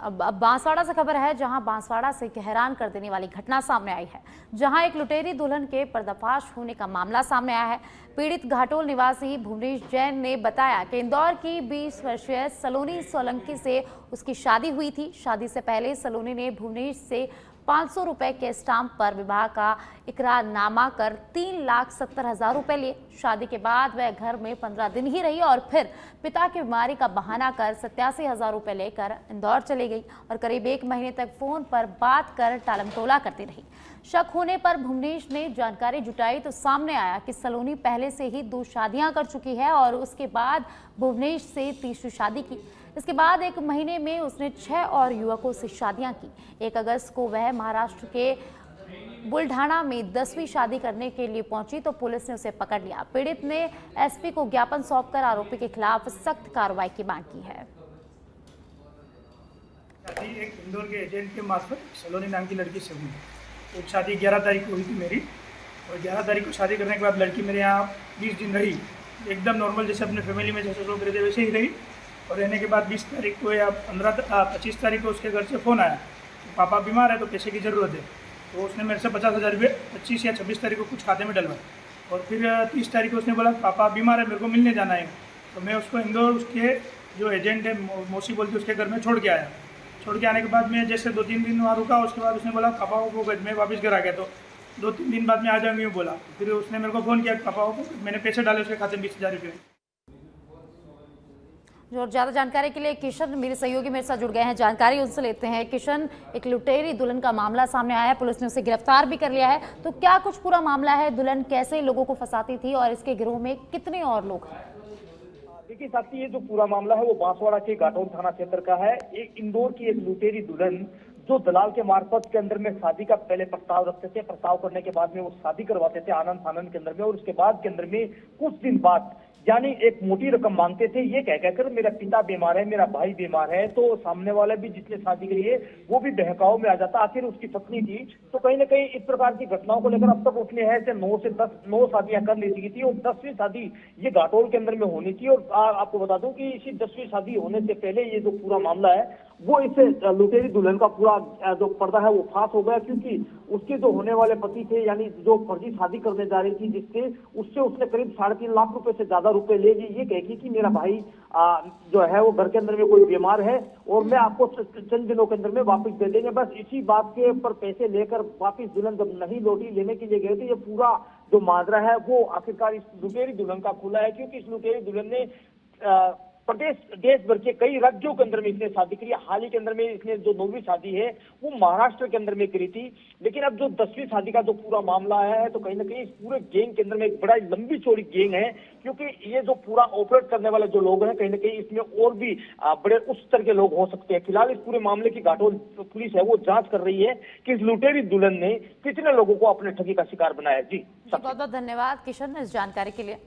अब बांसवाड़ा से खबर है, जहां बांसवाड़ा से एक हैरान कर देने वाली घटना सामने आई है, जहां एक लुटेरी दुल्हन के पर्दाफाश होने का मामला सामने आया है। पीड़ित घाटोल निवासी भुवनेश जैन ने बताया कि इंदौर की 20 वर्षीय सलोनी सोलंकी से उसकी शादी हुई थी। शादी से पहले सलोनी ने भुवनेश से 500 रुपए के स्टाम्प पर विवाह का इकरारनामा कर 3,70,000 रुपए लिए। शादी के बाद वह घर में 15 दिन ही रही और फिर पिता की बीमारी का बहाना कर 87,000 रुपए लेकर इंदौर चली गई और करीब 1 महीने तक फोन पर बात कर टालमटोला करती रही। शक होने पर भुवनेश ने जानकारी जुटाई तो सामने आया कि सलोनी पहले से ही 2 शादियां कर चुकी है और उसके बाद भुवनेश से तीसरी शादी की। इसके बाद 1 महीने में उसने 6 और युवकों से शादियां की। 1 अगस्त को वह महाराष्ट्र के बुलढाणा में 10वीं शादी करने के लिए पहुंची तो पुलिस ने उसे पकड़ लिया। पीड़ित ने एसपी को ज्ञापन सौंपकर आरोपी के खिलाफ सख्त कार्रवाई की मांग की है। शादी एक इंदौर के एजेंट के मार्फत सलोनी नाम की लड़की से हुई। एक शादी 11 तारीख को हुई थी मेरी, और 11 तारीख को शादी करने के बाद लड़की मेरे यहाँ 20 दिन रही, एकदम नॉर्मल जैसे अपने फैमिली में जैसे लोग रहते वैसे ही रही। और रहने के बाद 20 तारीख को या 25 तारीख को उसके घर से फ़ोन आया कि पापा बीमार है तो पैसे की ज़रूरत है। तो उसने मेरे से 50,000 रुपये 25 या 26 तारीख को कुछ खाते में डलवाए। और फिर 30 तारीख को उसने बोला पापा बीमार है, मेरे को मिलने जाना है। तो मैं उसको इंदौर उसके जो एजेंट है मौसी बोलती उसके घर में छोड़ के आया। छोड़ के आने के बाद मैं जैसे 2-3 दिन वहाँ रुका, उसके बाद उसने बोला पापा को मैं वापस घर आ गया। तो 2-3 दिन बाद में आ जाऊँगी बोला। फिर उसने मेरे को फ़ोन किया पापा को, मैंने पैसे डाले उसके खाते में 20,000 रुपये। और ज्यादा जानकारी के लिए किशन मेरे सहयोगी मेरे साथ जुड़ गए हैं, जानकारी उनसे लेते हैं। किशन, एक लुटेरी दुल्हन का मामला सामने आया है, पुलिस ने उसे गिरफ्तार भी कर लिया है, तो क्या कुछ पूरा मामला है? दुल्हन कैसे लोगों को फंसाती थी और इसके गिरोह में कितने और लोग हैं? देखिए साथी, ये जो पूरा मामला है वो बांसवाड़ा के घाटोल थाना क्षेत्र का है। एक इंदौर की एक लुटेरी दुल्हन जो दलाल के मार्फत के अंदर में शादी का पहले प्रस्ताव रखते थे, प्रस्ताव करने के बाद में वो शादी करवाते थे आनंद फानंद के अंदर में, और उसके बाद के अंदर में कुछ दिन बाद यानी एक मोटी रकम मांगते थे। ये कह कहकर मेरा पिता बीमार है, मेरा भाई बीमार है, तो सामने वाले भी जिसने शादी करी है वो भी बहकाव में आ जाता। आखिर उसकी पत्नी थी, तो कहीं ना कहीं इस प्रकार की घटनाओं को लेकर अब तक उसने है से 9 से 9 शादियां कर ली थी और 10वीं शादी ये घाटोल के अंदर में होनी थी। और आपको बता दूं कि इसी 10वीं शादी होने से पहले ये जो पूरा मामला है वो इस लुटेरी दुल्हन का पूरा जो पर्दा है वो फांस हो गया, क्योंकि उसके जो होने वाले पति थे यानी जो फर्जी शादी करने जा रही थी जिससे उससे उसने करीब 3.5 लाख रुपए से ज्यादा रुपए ले लिए। ये कहेगी कि मेरा भाई जो है वो घर के अंदर में कोई बीमार है और मैं आपको चंद दिनों के अंदर में वापस दे देंगे। बस इसी बात के ऊपर पैसे लेकर वापस दुल्हन जब नहीं लौटी, लेने के लिए गए थे, ये पूरा जो माजरा है वो आखिरकार इस लुटेरी दुल्हन का खुला है। क्योंकि इस लुटेरी दुल्हन ने प्रदेश देश भर के कई राज्यों के अंदर में इसने शादी करी। हाल ही के अंदर में इसने जो 9वीं शादी है वो महाराष्ट्र के अंदर में करी थी। लेकिन अब जो 10वीं शादी का जो पूरा मामला आया है तो कहीं ना कहीं इस पूरे गैंग के अंदर में एक बड़ा लंबी चौड़ी गैंग है, क्योंकि ये जो पूरा ऑपरेट करने वाले जो लोग हैं कहीं ना कहीं इसमें और भी बड़े उच्च स्तर के लोग हो सकते हैं। फिलहाल इस पूरे मामले की घाटोल पुलिस है वो जांच कर रही है कि इस लुटेरी दुल्हन ने कितने लोगों को अपने ठगी का शिकार बनाया। जी बहुत बहुत धन्यवाद किशन इस जानकारी के लिए।